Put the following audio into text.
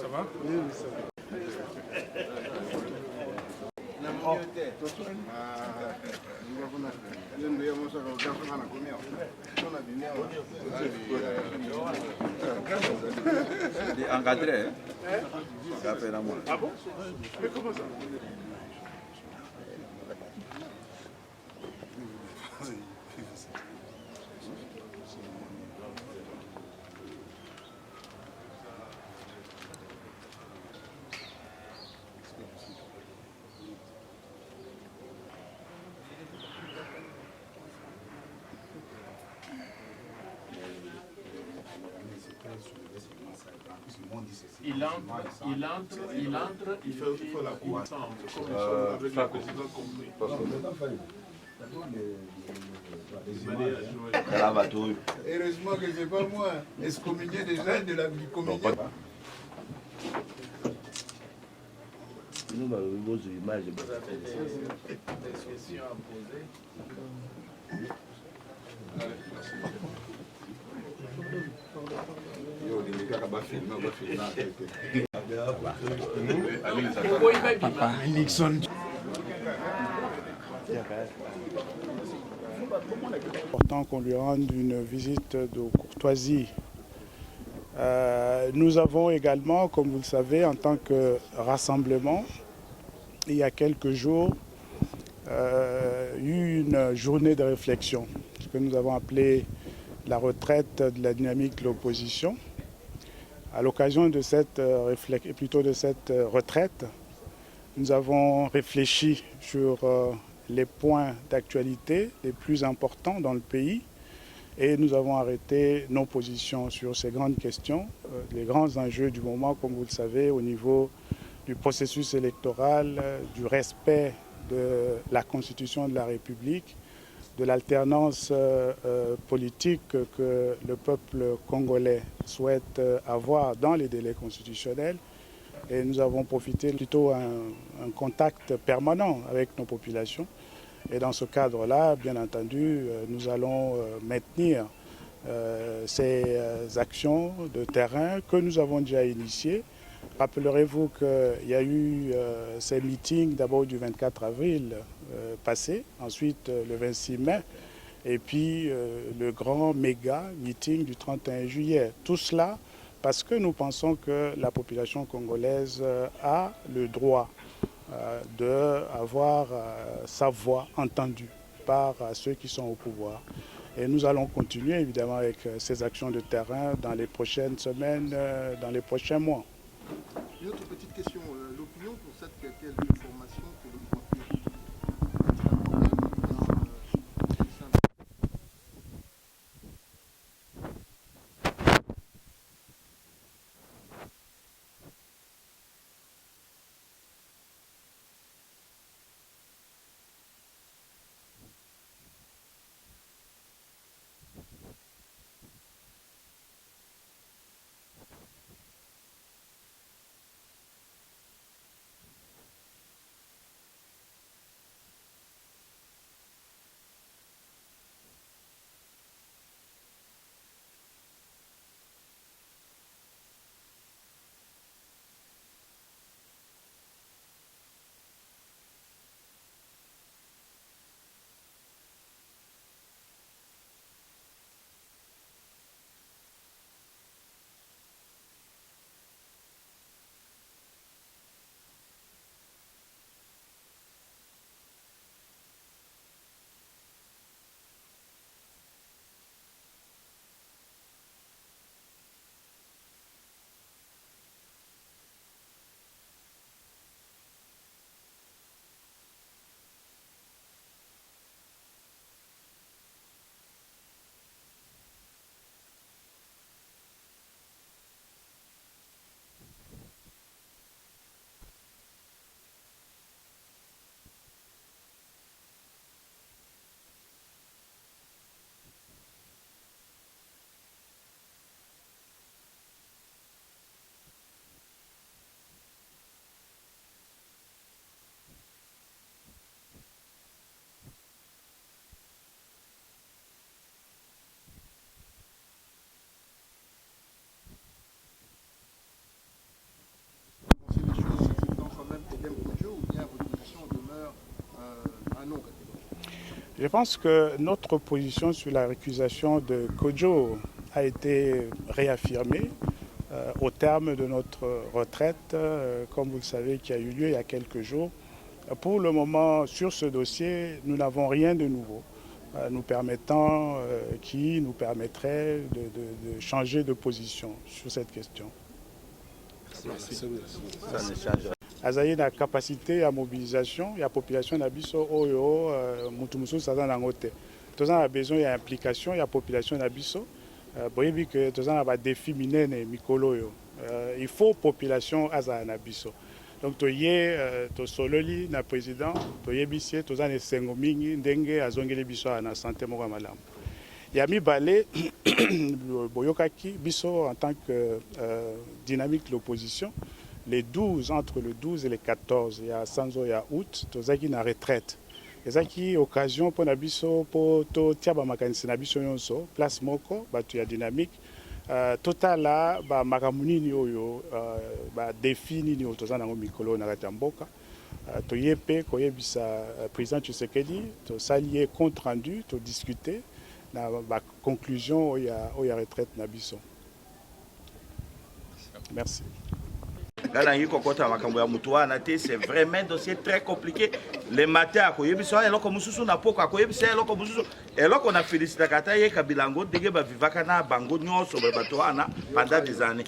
Ça va? Oui, oui, ça va. Encadré, hein? Ah bon? Mais comment ça? Il entre, il faut la cour ensemble, comme avec la présidente compris. Heureusement que c'est pas moi, excommunié déjà de la vie communion. Nous, vos images, Vous avez des questions à poser? Papa Nixon. Important qu'on lui rende une visite de courtoisie. Nous avons également, comme vous le savez, en tant que rassemblement, il y a quelques jours, eu une journée de réflexion, ce que nous avons appelé la retraite de la dynamique de l'opposition. À l'occasion de cette retraite, nous avons réfléchi sur les points d'actualité les plus importants dans le pays et nous avons arrêté nos positions sur ces grandes questions, les grands enjeux du moment, comme vous le savez, au niveau du processus électoral, du respect de la Constitution de la République, de l'alternance politique que le peuple congolais souhaite avoir dans les délais constitutionnels. Et nous avons profité plutôt d'un contact permanent avec nos populations. Et dans ce cadre-là, bien entendu, nous allons maintenir ces actions de terrain que nous avons déjà initiées. Rappellerez-vous qu'il y a eu ces meetings d'abord du 24 avril passé, ensuite le 26 mai, et puis le grand méga meeting du 31 juillet. Tout cela parce que nous pensons que la population congolaise a le droit d'avoir sa voix entendue par ceux qui sont au pouvoir. Et nous allons continuer évidemment avec ces actions de terrain dans les prochaines semaines, dans les prochains mois. Une autre petite question, l'opinion concerne quelle information que le Je pense que notre position sur la récusation de Kodjo a été réaffirmée au terme de notre retraite, comme vous le savez, qui a eu lieu il y a quelques jours. Pour le moment, sur ce dossier, nous n'avons rien de nouveau qui nous permettrait de changer de position sur cette question. Ça ne change. Azaï na capacité à mobilisation, il y a population nabiso oyo mutumusu saza nangote. Tous a besoin il y a implication, il y a population nabiso. Boyebi que tous a ba défi minene mikolo yo. Il faut population aza nabiso. Donc toye to sololi na président, toye bisie tous a ne sengo mingi ndenge azongeli biso na santé moko malamu. Ya mibale boyokaki biso en tant que dynamique l'opposition. Les 12, entre le 12 et les 14, il y a Sanzo, il y a août, tozaki na retraite. Et ça qui occasion pour nabiso pour to tiaba makanisi nabiso nyonso, place moko, batu ya dynamique. Total là, ba makamuni ni oyo, ba défi ni otozana ngo mikolo na katamboka. To yepe koyebisa président Tshisekedi, to salier compte rendu, to discuter na ba conclusion oya retraite nabiso. Merci. C'est vraiment un dossier très compliqué. Le matin, on a félicité Kabilango, pendant des années.